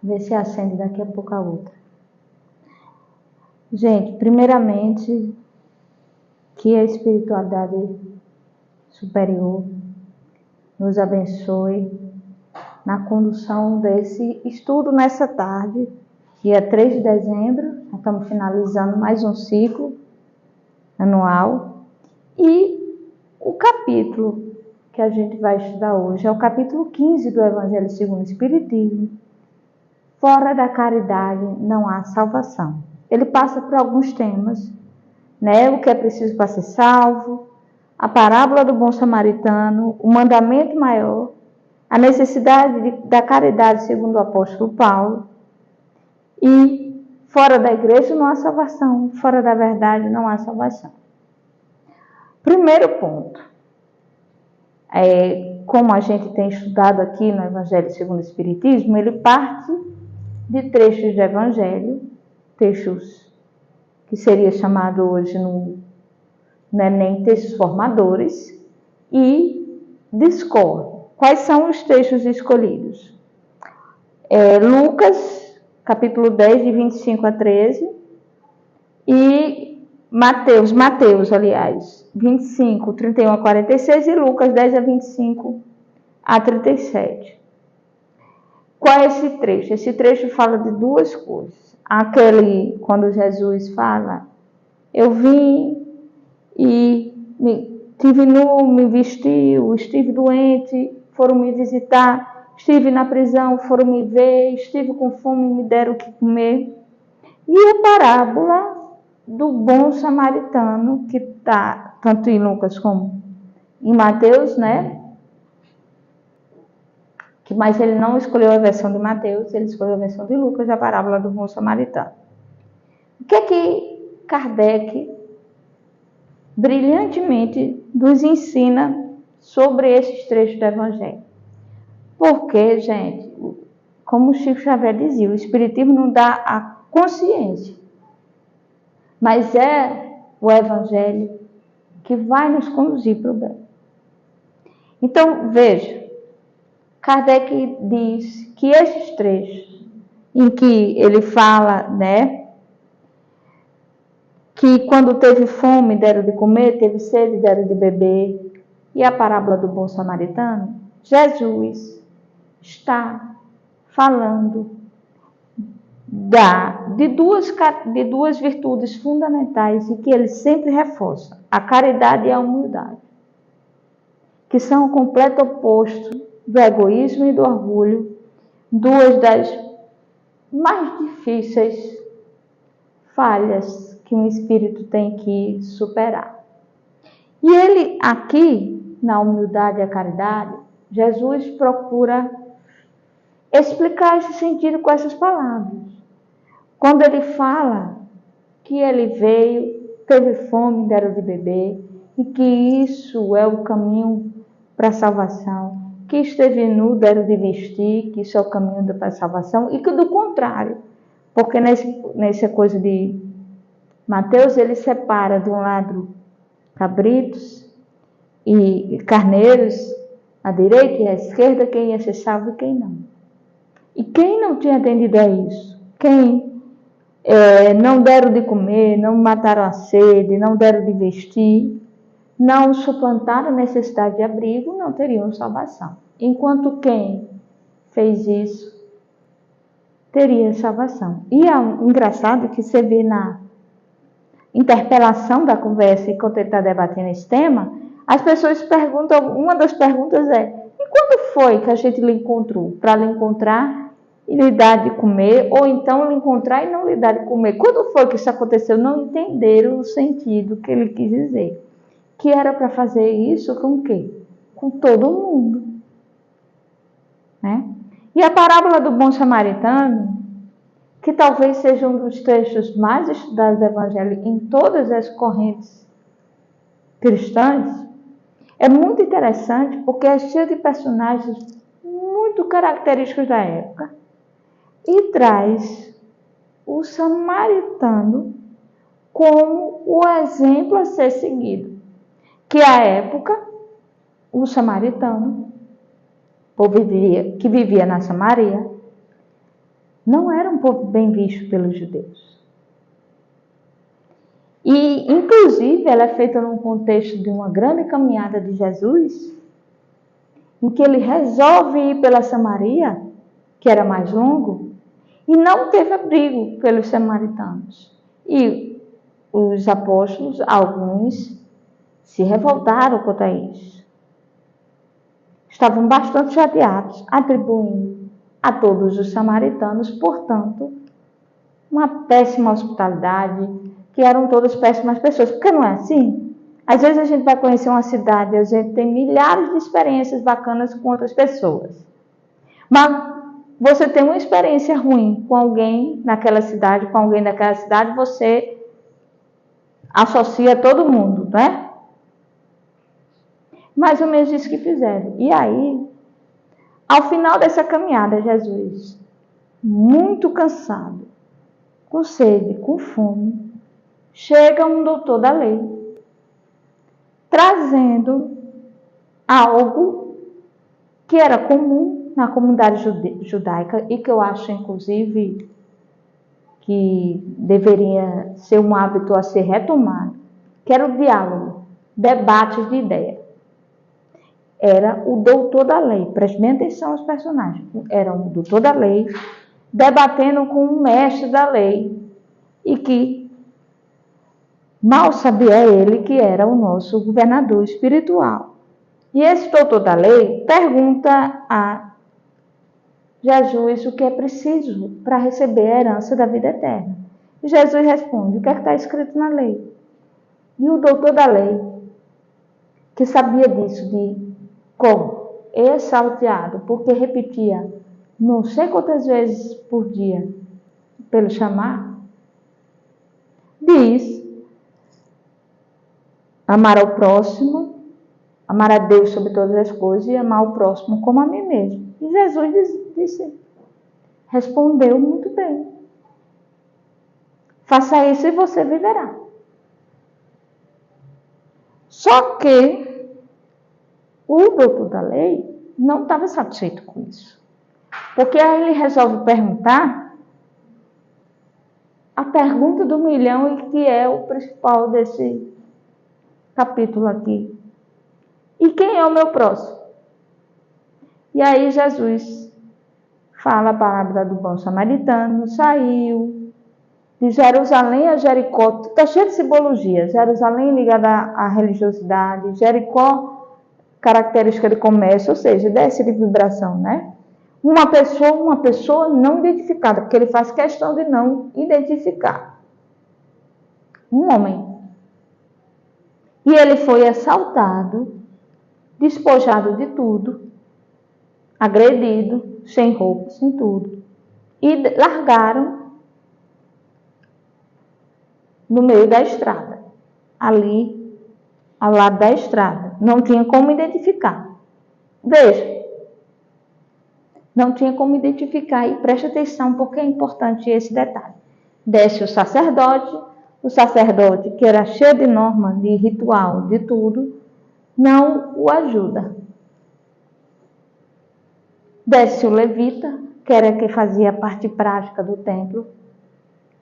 Ver se acende daqui a pouco a outra. Gente, primeiramente, que a espiritualidade superior nos abençoe na condução desse estudo nessa tarde, dia 3 de dezembro, já estamos finalizando mais um ciclo anual, e o capítulo que a gente vai estudar hoje é o capítulo 15 do Evangelho segundo o Espiritismo. Fora da caridade não há salvação. Ele passa por alguns temas, né? O que é preciso para ser salvo, a parábola do bom samaritano, o mandamento maior, a necessidade da caridade segundo o apóstolo Paulo, e fora da igreja não há salvação, fora da verdade não há salvação. Primeiro ponto, como a gente tem estudado aqui no Evangelho segundo o Espiritismo, ele parte de trechos do Evangelho, trechos que seria chamado hoje no Enem textos formadores, e discorre. Quais são os textos escolhidos? Lucas, capítulo 10, de 25 a 13, e Mateus, 25, 31 a 46, e Lucas 10 a 25 a 37. Qual é esse trecho? Esse trecho fala de duas coisas. Aquele, quando Jesus fala, eu vim e estive nu, me vestiu, estive doente, foram me visitar, estive na prisão, foram me ver, estive com fome, me deram o que comer. E a parábola do bom samaritano, que está tanto em Lucas como em Mateus, né? Mas ele não escolheu a versão de Mateus, ele escolheu a versão de Lucas, a parábola do bom samaritano. O que é que Kardec brilhantemente nos ensina sobre esses trechos do Evangelho? Porque, gente, como o Chico Xavier dizia, o Espiritismo não dá a consciência, mas é o Evangelho que vai nos conduzir para o bem. Então, veja, Kardec diz que esses trechos em que ele fala, né, que quando teve fome deram de comer, teve sede deram de beber, e a parábola do bom samaritano, Jesus está falando de duas virtudes fundamentais e que ele sempre reforça, a caridade e a humildade, que são o completo oposto do egoísmo e do orgulho, duas das mais difíceis falhas que um espírito tem que superar. E ele aqui, na humildade e a caridade, Jesus procura explicar esse sentido com essas palavras. Quando ele fala que ele veio, teve fome, deram de beber, e que isso é o caminho para a salvação, que esteve nu, deram de vestir, que isso é o caminho para a salvação, e que do contrário, porque nessa coisa de Mateus, ele separa de um lado cabritos e carneiros, à direita e à esquerda, quem ia ser salvo e quem não. E quem não tinha atendido a isso, quem não deram de comer, não mataram a sede, não deram de vestir, não suplantaram a necessidade de abrigo, não teriam salvação. Enquanto quem fez isso teria salvação. E é engraçado que você vê na interpelação da conversa, enquanto ele está debatendo esse tema, as pessoas perguntam, uma das perguntas é: e quando foi que a gente lhe encontrou? Para lhe encontrar e lhe dar de comer, ou então lhe encontrar e não lhe dar de comer. Quando foi que isso aconteceu? Não entenderam o sentido que ele quis dizer. Que era para fazer isso com o quê? Com todo mundo. Né? E a parábola do bom samaritano, que talvez seja um dos textos mais estudados do Evangelho em todas as correntes cristãs, é muito interessante porque é cheio de personagens muito característicos da época e traz o samaritano como o exemplo a ser seguido. Que à época, o samaritano, que vivia na Samaria, não era um povo bem visto pelos judeus. E, inclusive, ela é feita num contexto de uma grande caminhada de Jesus, em que ele resolve ir pela Samaria, que era mais longo, e não teve abrigo pelos samaritanos. E os apóstolos, alguns, se revoltaram contra isso. Estavam bastante chateados, atribuindo a todos os samaritanos, portanto, uma péssima hospitalidade, que eram todas péssimas pessoas. Porque não é assim? Às vezes a gente vai conhecer uma cidade, a gente tem milhares de experiências bacanas com outras pessoas. Mas você tem uma experiência ruim com alguém naquela cidade, com alguém daquela cidade, você associa todo mundo, né? Mais ou menos isso que fizeram. E aí, ao final dessa caminhada, Jesus, muito cansado, com sede, com fome, chega um doutor da lei, trazendo algo que era comum na comunidade judaica e que eu acho, inclusive, que deveria ser um hábito a ser retomado, que era o diálogo, debates de ideias. Era o doutor da lei, preste bem atenção aos personagens, era o doutor da lei, debatendo com o mestre da lei, e que mal sabia ele que era o nosso governador espiritual. E esse doutor da lei pergunta a Jesus o que é preciso para receber a herança da vida eterna. E Jesus responde, o que é que está escrito na lei? E o doutor da lei, que sabia disso de cor, salteado, porque repetia não sei quantas vezes por dia, pelo chamar, diz, amar ao próximo, amar a Deus sobre todas as coisas e amar o próximo como a mim mesmo. E Jesus respondeu muito bem. Faça isso e você viverá. Só que o doutor da lei não estava satisfeito com isso. Porque aí ele resolve perguntar a pergunta do milhão e que é o principal desse capítulo aqui. E quem é o meu próximo? E aí Jesus fala a parábola do bom samaritano, saiu de Jerusalém a Jericó, está cheio de simbologia, Jerusalém ligada à religiosidade, Jericó, característica de comércio, ou seja, desce de vibração, né? Uma pessoa não identificada, porque ele faz questão de não identificar. Um homem. E ele foi assaltado, despojado de tudo, agredido, sem roupa, sem tudo. E largaram no meio da estrada, ali, ao lado da estrada. Não tinha como identificar. Veja, não tinha como identificar, e preste atenção porque é importante esse detalhe. Desce o sacerdote, que era cheio de norma, de ritual, de tudo, não o ajuda. Desce o levita, que era quem fazia a parte prática do templo,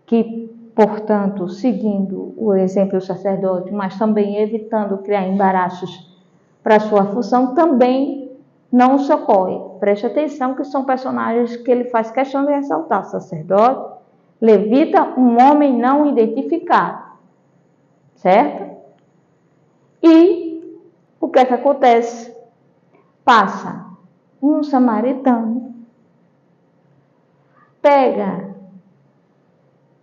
que, portanto, seguindo o exemplo do sacerdote, mas também evitando criar embaraços para sua função, também não o socorre. Preste atenção que são personagens que ele faz questão de ressaltar. Sacerdote, levita, um homem não identificado. Certo? E o que é que acontece? Passa um samaritano, pega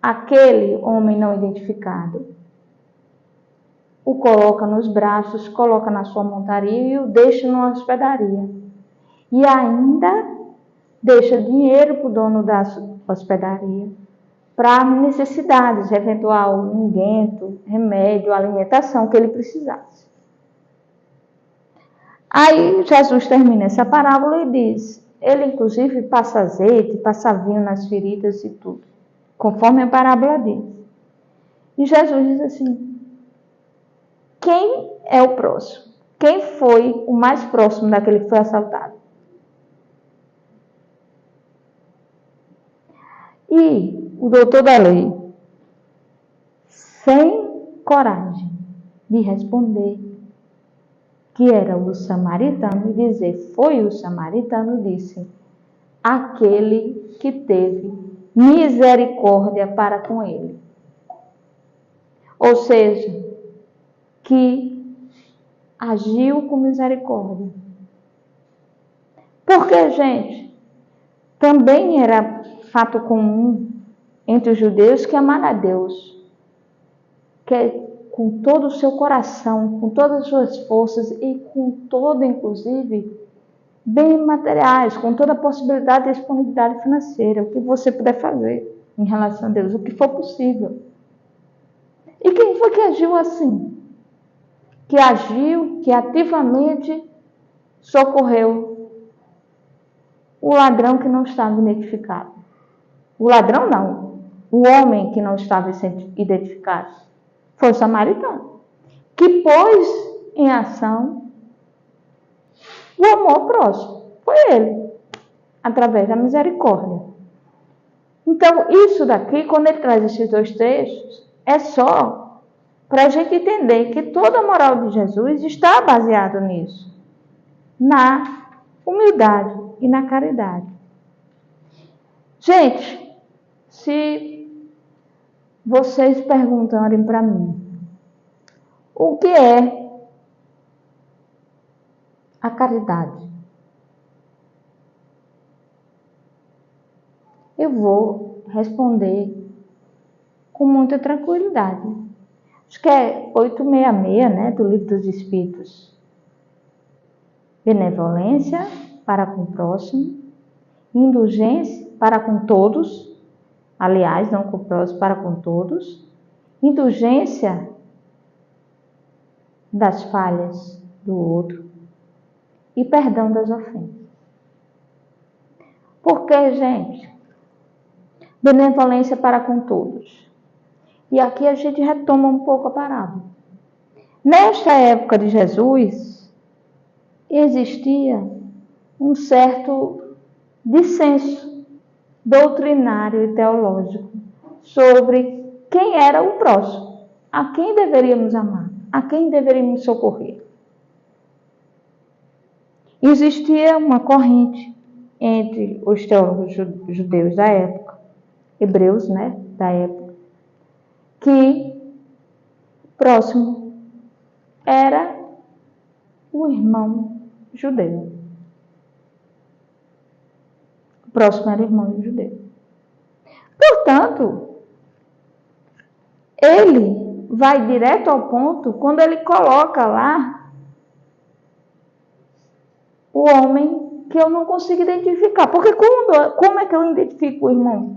aquele homem não identificado, o coloca nos braços, coloca na sua montaria e o deixa numa hospedaria. E ainda deixa dinheiro para o dono da hospedaria para necessidades, eventual unguento, remédio, alimentação que ele precisasse. Aí Jesus termina essa parábola e diz, ele inclusive passa azeite, passa vinho nas feridas e tudo, conforme a parábola diz. E Jesus diz assim, quem é o próximo? Quem foi o mais próximo daquele que foi assaltado? E o doutor da lei, sem coragem de responder que era o samaritano, e dizer, foi o samaritano, disse, aquele que teve misericórdia para com ele. Ou seja, que agiu com misericórdia. Porque, gente, também era fato comum entre os judeus que amar a Deus, que com todo o seu coração, com todas as suas forças e com todo, inclusive, bens materiais, com toda a possibilidade de disponibilidade financeira, o que você puder fazer em relação a Deus, o que for possível. E quem foi que agiu assim? Que agiu, que ativamente socorreu o ladrão que não estava identificado. O ladrão não, o homem que não estava identificado. Foi o samaritano, que pôs em ação o amor próximo. Foi ele, através da misericórdia. Então, isso daqui, quando ele traz esses dois textos, é só para a gente entender que toda a moral de Jesus está baseada nisso. Na humildade e na caridade. Gente, se vocês perguntarem para mim o que é a caridade, eu vou responder com muita tranquilidade. Acho que é 866, né, do Livro dos Espíritos. Benevolência para com o próximo, indulgência para com todos, aliás, não com o próximo, para com todos, indulgência das falhas do outro e perdão das ofensas. Porque, gente, benevolência para com todos. E aqui a gente retoma um pouco a parábola. Nesta época de Jesus, existia um certo dissenso doutrinário e teológico sobre quem era o próximo, a quem deveríamos amar, a quem deveríamos socorrer. Existia uma corrente entre os teólogos judeus da época, hebreus, né, da época, que próximo era o irmão judeu. O próximo era o irmão judeu. Portanto, ele vai direto ao ponto quando ele coloca lá o homem que eu não consigo identificar. Porque como é que eu identifico o irmão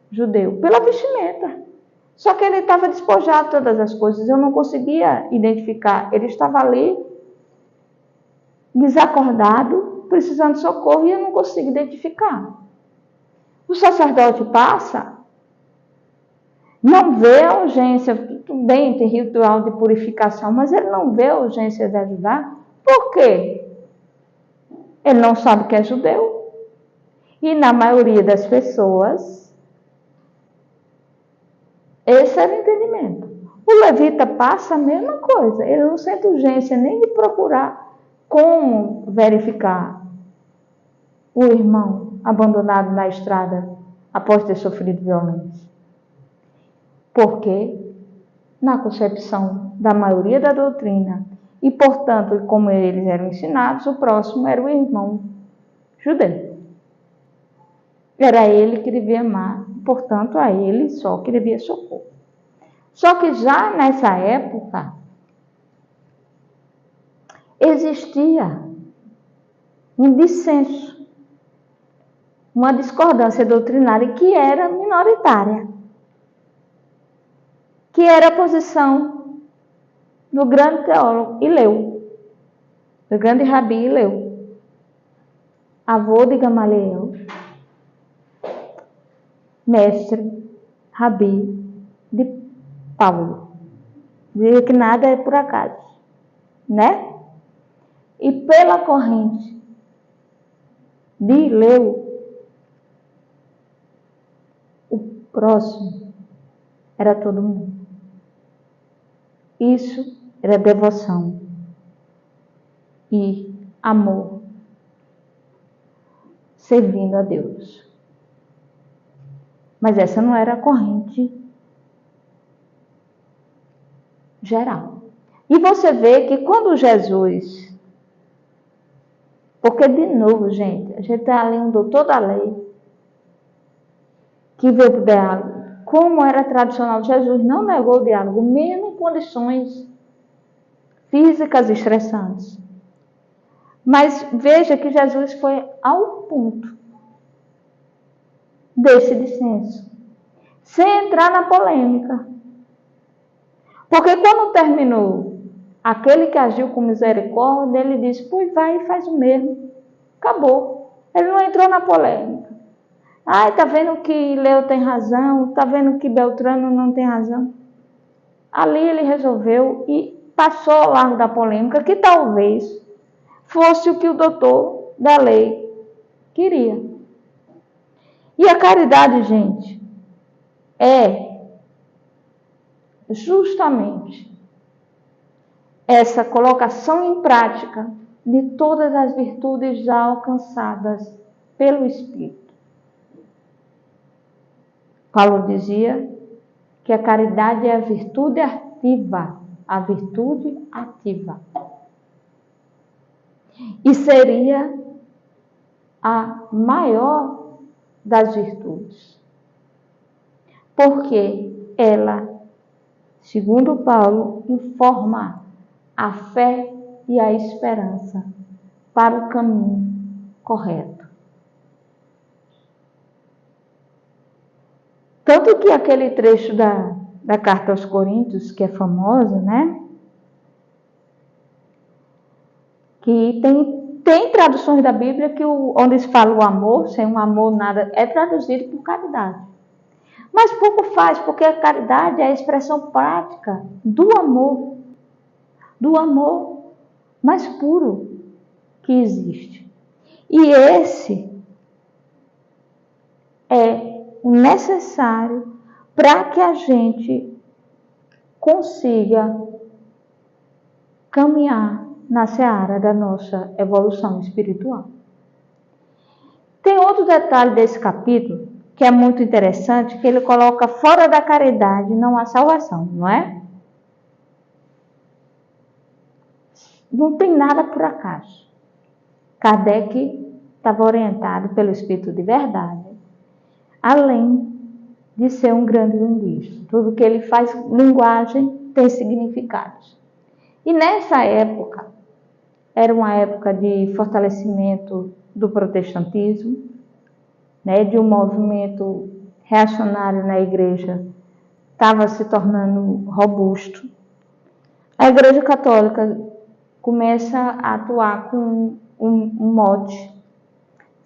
judeu? Pela vestimenta. Só que ele estava despojado de todas as coisas, eu não conseguia identificar. Ele estava ali, desacordado, precisando de socorro, e eu não consigo identificar. O sacerdote passa, não vê a urgência, tudo bem, tem ritual de purificação, mas ele não vê a urgência de ajudar. Por quê? Ele não sabe que é judeu. E na maioria das pessoas, esse era o entendimento. O levita passa a mesma coisa. Ele não sente urgência nem de procurar como verificar o irmão abandonado na estrada após ter sofrido violência. Porque, na concepção da maioria da doutrina, e portanto, como eles eram ensinados, o próximo era o irmão judeu. Era ele que devia amar, portanto, a ele só que devia socorro. Só que já nessa época, existia um dissenso, uma discordância doutrinária que era minoritária, que era a posição do grande teólogo Hileu, do grande Rabi Hileu, avô de Gamaliel, mestre, Rabi de Paulo. Diz que nada é por acaso, né? E pela corrente de Hileu, próximo era todo mundo. Isso era devoção e amor, servindo a Deus. Mas essa não era a corrente geral. E você vê que quando Jesus... Porque, de novo, gente, a gente está lendo toda a lei que veio para o diálogo. Como era tradicional, Jesus não negou o diálogo, mesmo em condições físicas estressantes. Mas veja que Jesus foi ao ponto desse dissenso, sem entrar na polêmica. Porque quando terminou, aquele que agiu com misericórdia, ele disse, pois vai e faz o mesmo. Acabou. Ele não entrou na polêmica. Ai, tá vendo que Leo tem razão, tá vendo que Beltrano não tem razão. Ali ele resolveu e passou ao largo da polêmica, que talvez fosse o que o doutor da lei queria. E a caridade, gente, é justamente essa colocação em prática de todas as virtudes já alcançadas pelo Espírito. Paulo dizia que a caridade é a virtude ativa, E seria a maior das virtudes. Porque ela, segundo Paulo, informa a fé e a esperança para o caminho correto. Tanto que aquele trecho da carta aos Coríntios, que é famosa, né? Que tem traduções da Bíblia que onde se fala o amor, sem um amor nada, é traduzido por caridade. Mas pouco faz, porque a caridade é a expressão prática do amor mais puro que existe. E esse é o necessário para que a gente consiga caminhar na seara da nossa evolução espiritual. Tem outro detalhe desse capítulo que é muito interessante, que ele coloca fora da caridade não há salvação, não é? Não tem nada por acaso. Kardec estava orientado pelo Espírito de verdade, além de ser um grande linguista. Tudo que ele faz, linguagem, tem significados. E nessa época, era uma época de fortalecimento do protestantismo, né, de um movimento reacionário na igreja, estava se tornando robusto. A Igreja Católica começa a atuar com um mote: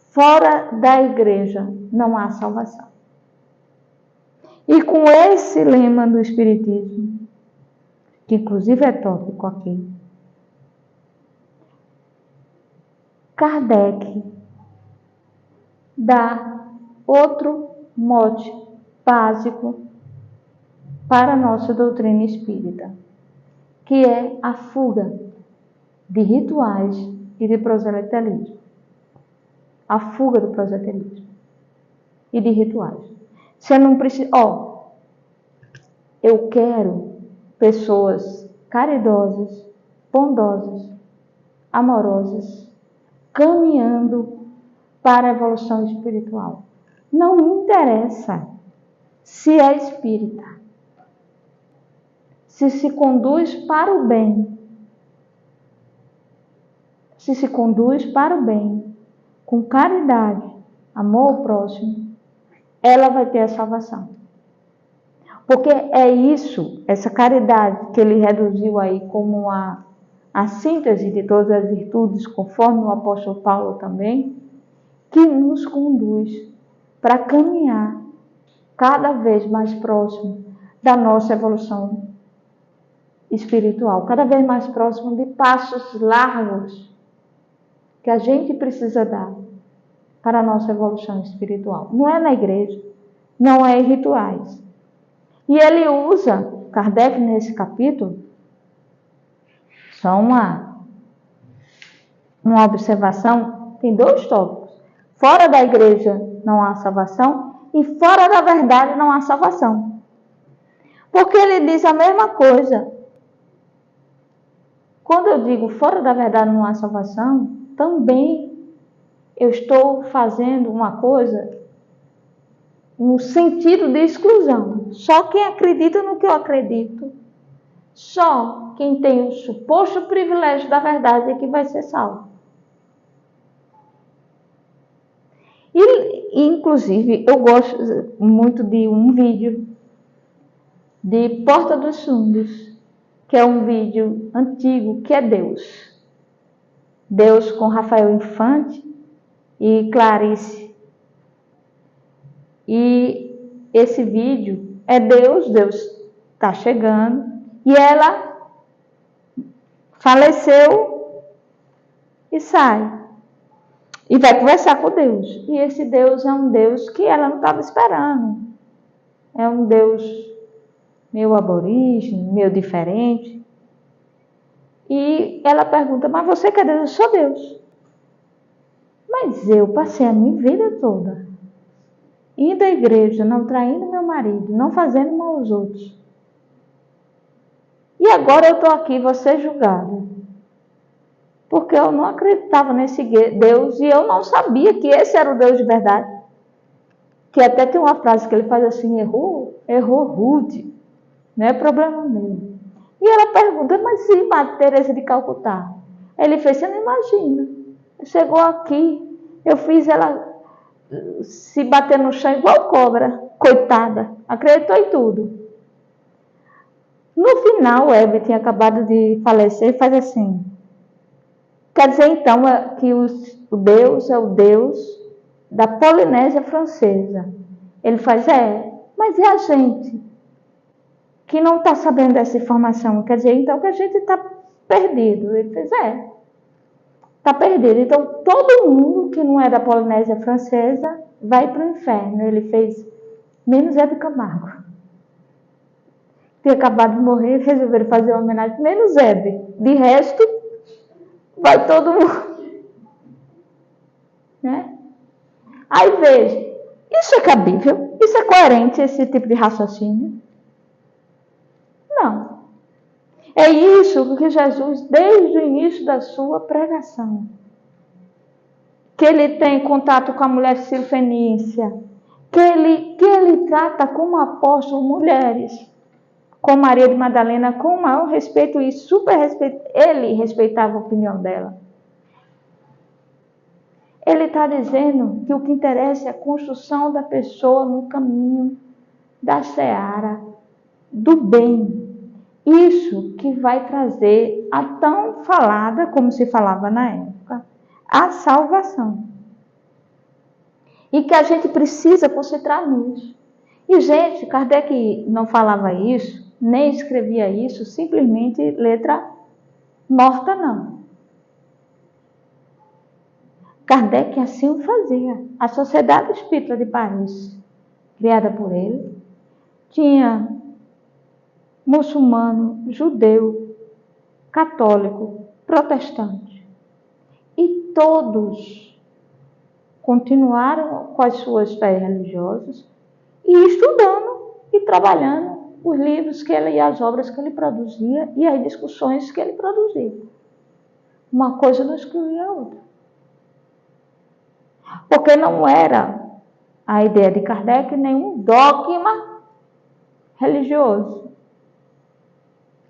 fora da igreja não há salvação. E com esse lema do Espiritismo, que inclusive é tópico aqui, Kardec dá outro mote básico para a nossa doutrina espírita, que é a fuga de rituais e de proselitismo. A fuga do proselitismo e de rituais. Você não precisa... eu quero pessoas caridosas, bondosas, amorosas, caminhando para a evolução espiritual. Não me interessa se é espírita, se conduz para o bem. Se conduz para o bem, com caridade, amor ao próximo, ela vai ter a salvação. Porque é isso, essa caridade que ele reduziu aí como a síntese de todas as virtudes, conforme o apóstolo Paulo também, que nos conduz para caminhar cada vez mais próximo da nossa evolução espiritual, cada vez mais próximo de passos largos que a gente precisa dar para a nossa evolução espiritual. Não é na igreja, não é em rituais. E ele usa, Kardec nesse capítulo, só uma observação, tem 2 tópicos. Fora da igreja não há salvação e fora da verdade não há salvação. Porque ele diz a mesma coisa. Quando eu digo fora da verdade não há salvação, também eu estou fazendo uma coisa no sentido de exclusão. Só quem acredita no que eu acredito, só quem tem o suposto privilégio da verdade é que vai ser salvo. E, inclusive, eu gosto muito de um vídeo de Porta dos Fundos, que é um vídeo antigo, que é Deus. Deus com Rafael Infante e Clarice. E esse vídeo é Deus está chegando, e ela faleceu e sai. E vai conversar com Deus. E esse Deus é um Deus que ela não estava esperando. É um Deus meio aborígene, meio diferente. E ela pergunta, mas você quer Deus? Eu sou Deus. Mas eu passei a minha vida toda indo à igreja, não traindo meu marido, não fazendo mal aos outros. E agora eu estou aqui, vou ser julgada. Porque eu não acreditava nesse Deus e eu não sabia que esse era o Deus de verdade. Que até tem uma frase que ele faz assim, errou rude, não é problema meu. E ela pergunta, mas se Madre Teresa de Calcutá? Ele fez, você não imagina. Chegou aqui, eu fiz ela se bater no chão igual cobra, coitada, acreditou em tudo. No final, o Hebe tinha acabado de falecer e faz assim. Quer dizer, então, que o Deus é o Deus da Polinésia Francesa. Ele faz, mas é a gente que não está sabendo dessa informação. Quer dizer, então, que a gente está perdido. Ele fez, está perdido. Então, todo mundo que não é da Polinésia Francesa vai para o inferno. Ele fez, menos Hebe Camargo. Tinha acabado de morrer, resolveram fazer uma homenagem, menos Hebe. De resto, vai todo mundo. Né? Aí veja, isso é cabível? Isso é coerente, esse tipo de raciocínio? Não. É isso que Jesus, desde o início da sua pregação, que ele tem contato com a mulher Sírio-Fenícia, que ele trata como apóstolo mulheres, com Maria de Madalena, com o maior respeito e super respeito. Ele respeitava a opinião dela. Ele está dizendo que o que interessa é a construção da pessoa no caminho da seara, do bem. Isso que vai trazer a tão falada, como se falava na época, a salvação. E que a gente precisa concentrar nisso. E, gente, Kardec não falava isso, nem escrevia isso, simplesmente letra morta, não. Kardec assim o fazia. A Sociedade Espírita de Paris, criada por ele, tinha muçulmano, judeu, católico, protestante. E todos continuaram com as suas fés religiosas e estudando e trabalhando os livros que ele e as obras que ele produzia e as discussões que ele produzia. Uma coisa não excluía a outra. Porque não era a ideia de Kardec nenhum dogma religioso,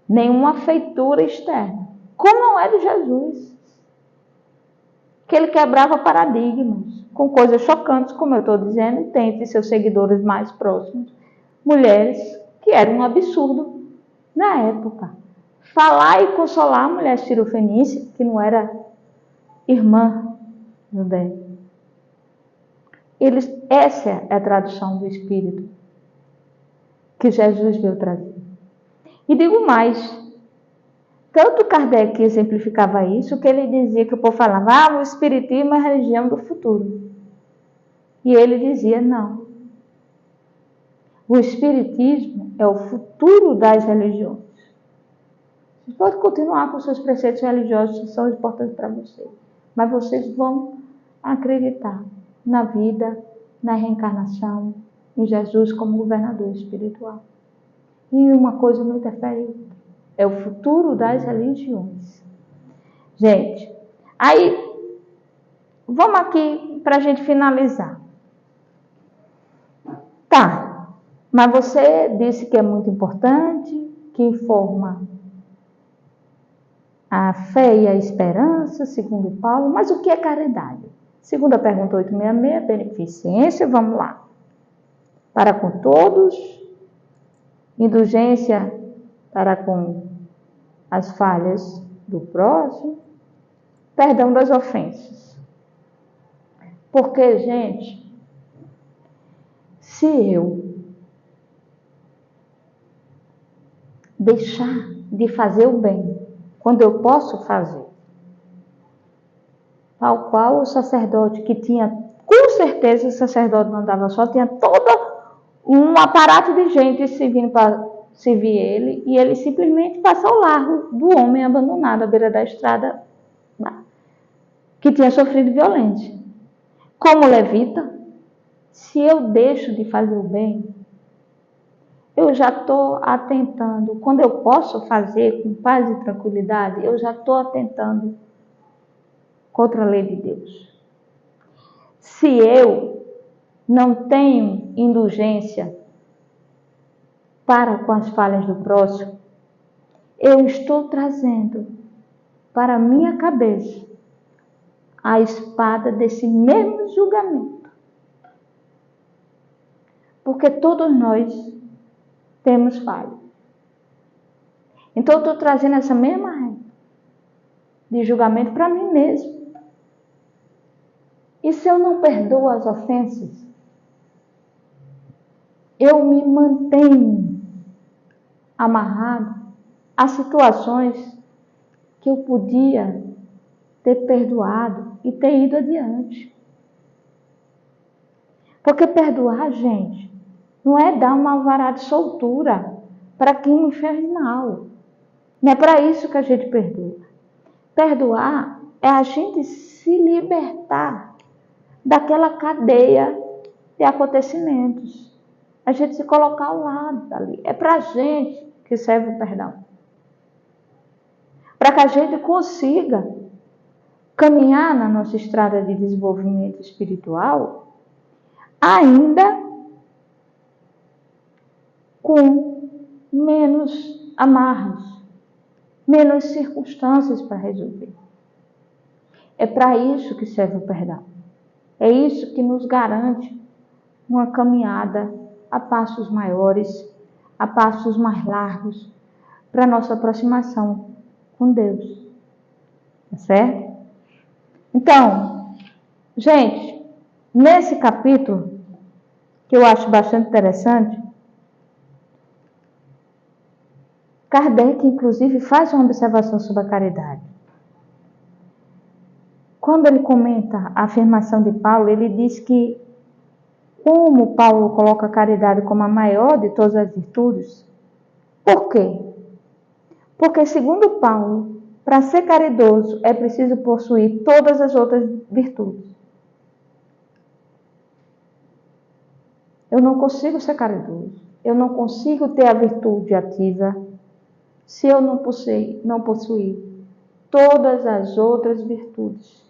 nenhuma feitura externa, como não é de Jesus, que ele quebrava paradigmas com coisas chocantes, como eu estou dizendo, e tem entre seus seguidores mais próximos mulheres, que era um absurdo na época. Falar e consolar a mulher Sírio-Fenícia, que não era irmã judeia. Essa é a tradução do Espírito que Jesus veio trazer. E digo mais, tanto Kardec exemplificava isso, que ele dizia que o povo falava, o Espiritismo é a religião do futuro. E ele dizia, não. O Espiritismo é o futuro das religiões. Você pode continuar com seus preceitos religiosos que são importantes para vocês, mas vocês vão acreditar na vida, na reencarnação, em Jesus como governador espiritual. E uma coisa não interfere em outra. É o futuro das religiões. Gente, aí, vamos aqui para a gente finalizar. Tá, mas você disse que é muito importante, que informa a fé e a esperança, segundo Paulo, mas o que é caridade? Segundo a pergunta 866, beneficência, vamos lá. Para com todos, indulgência para com as falhas do próximo, perdão das ofensas. Porque, gente, se eu deixar de fazer o bem, quando eu posso fazer, tal qual o sacerdote que tinha, com certeza o sacerdote não andava só, tinha todo um aparato de gente servindo para servir ele, e ele simplesmente passa ao largo do homem abandonado à beira da estrada, que tinha sofrido violência. Como levita, se eu deixo de fazer o bem, eu já estou atentando, quando eu posso fazer com paz e tranquilidade, eu já estou atentando contra a lei de Deus. Se eu não tenho indulgência para com as falhas do próximo, eu estou trazendo para a minha cabeça a espada desse mesmo julgamento. Porque todos nós temos falha. Então eu estou trazendo essa mesma regra de julgamento para mim mesmo. E se eu não perdoo as ofensas, eu me mantenho amarrado a situações que eu podia ter perdoado e ter ido adiante. Porque perdoar, gente, não é dar uma alvará de soltura para quem me fez mal. Não é para isso que a gente perdoa. Perdoar é a gente se libertar daquela cadeia de acontecimentos. A gente se colocar ao lado dali. É para a gente que serve o perdão. Para que a gente consiga caminhar na nossa estrada de desenvolvimento espiritual ainda com menos amarras, menos circunstâncias para resolver. É para isso que serve o perdão. É isso que nos garante uma caminhada a passos maiores, a passos mais largos, para a nossa aproximação com Deus. Tá certo? Então, gente, nesse capítulo, que eu acho bastante interessante, Kardec, inclusive, faz uma observação sobre a caridade. Quando ele comenta a afirmação de Paulo, ele diz que, como Paulo coloca a caridade como a maior de todas as virtudes, por quê? Porque, segundo Paulo, para ser caridoso é preciso possuir todas as outras virtudes. Eu não consigo ser caridoso, eu não consigo ter a virtude ativa se eu não possuir todas as outras virtudes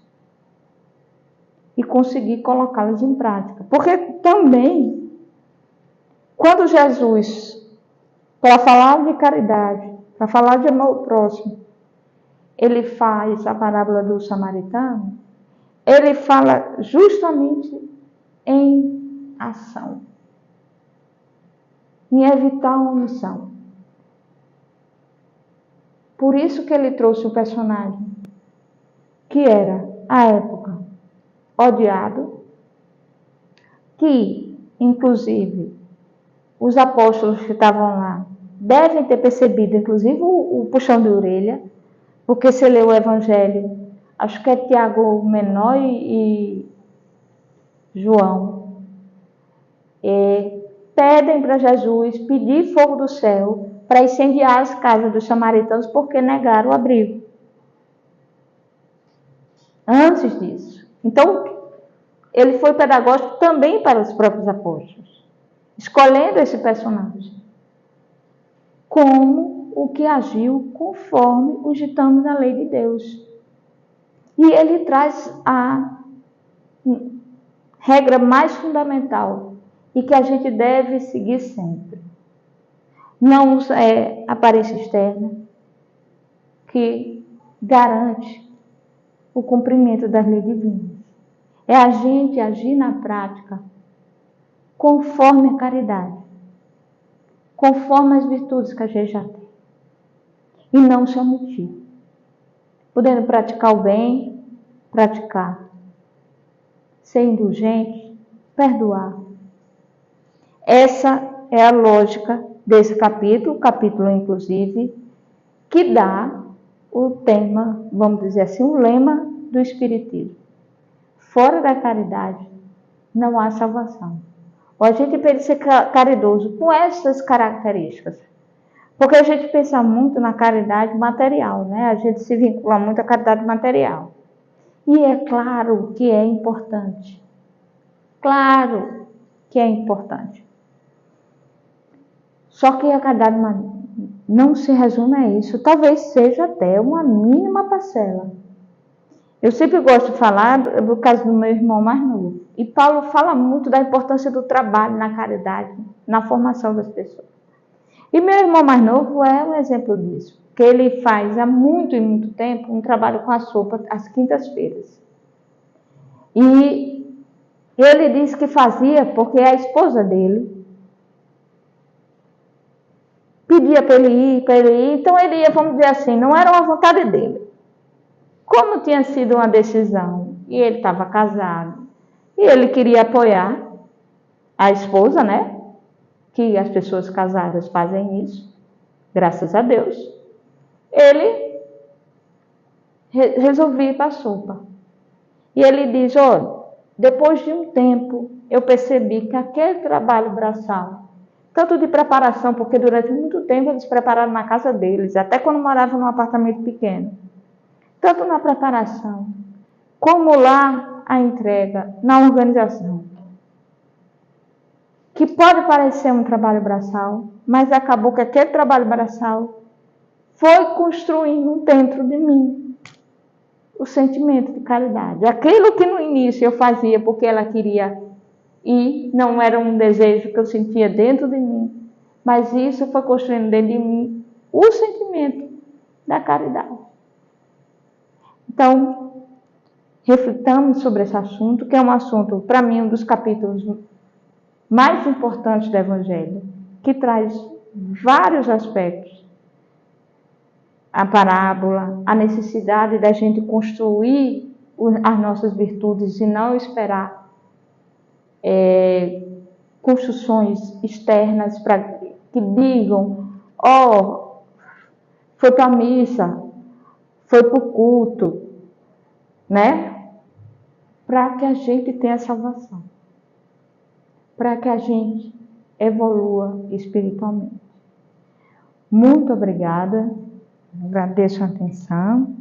e conseguir colocá-las em prática. Porque também, quando Jesus, para falar de caridade, para falar de amor ao próximo, ele faz a parábola do samaritano, ele fala justamente em ação, em evitar a omissão. Por isso que ele trouxe o personagem que era, à época, odiado, que, inclusive, os apóstolos que estavam lá devem ter percebido, inclusive, o puxão de orelha, porque se lê o Evangelho, acho que é Tiago menor e João, pedem para Jesus pedir fogo do céu para incendiar as casas dos samaritanos porque negaram o abrigo. Antes disso. Então, ele foi pedagógico também para os próprios apóstolos, escolhendo esse personagem como o que agiu conforme os ditames da lei de Deus. E ele traz a regra mais fundamental e que a gente deve seguir sempre. Não é a aparência externa que garante o cumprimento das leis divinas. É a gente agir na prática conforme a caridade, conforme as virtudes que a gente já tem. E não se omitir. Podendo praticar o bem, praticar. Ser indulgente, perdoar. Essa é a lógica desse capítulo inclusive, que dá o tema, vamos dizer assim, o lema do Espiritismo. Fora da caridade não há salvação. Ou a gente precisa ser caridoso com essas características. Porque a gente pensa muito na caridade material, né? A gente se vincula muito à caridade material. E é claro que é importante. Claro que é importante. Só que a caridade não se resume a isso. Talvez seja até uma mínima parcela. Eu sempre gosto de falar do caso do meu irmão mais novo. E Paulo fala muito da importância do trabalho na caridade, na formação das pessoas. E meu irmão mais novo é um exemplo disso. Que ele faz há muito e muito tempo um trabalho com a sopa às quintas-feiras. E ele disse que fazia porque a esposa dele pedia para ele ir. Então ele ia, vamos dizer assim, não era uma vontade dele. Como tinha sido uma decisão e ele estava casado e ele queria apoiar a esposa, né? Que as pessoas casadas fazem isso, graças a Deus. Ele resolveu ir para a sopa. E ele diz, olha, depois de um tempo eu percebi que aquele trabalho braçal, tanto de preparação, porque durante muito tempo eles prepararam na casa deles, até quando moravam num apartamento pequeno, tanto na preparação, como lá a entrega, na organização. Que pode parecer um trabalho braçal, mas acabou que aquele trabalho braçal foi construindo dentro de mim o sentimento de caridade. Aquilo que no início eu fazia porque ela queria ir, não era um desejo que eu sentia dentro de mim, mas isso foi construindo dentro de mim o sentimento da caridade. Então, reflitamos sobre esse assunto, que é um assunto, para mim, um dos capítulos mais importantes do Evangelho, que traz vários aspectos. A parábola, a necessidade da gente construir as nossas virtudes e não esperar construções externas para que digam, foi para a missa, foi para o culto, né? Para que a gente tenha salvação. Para que a gente evolua espiritualmente. Muito obrigada. Agradeço a atenção.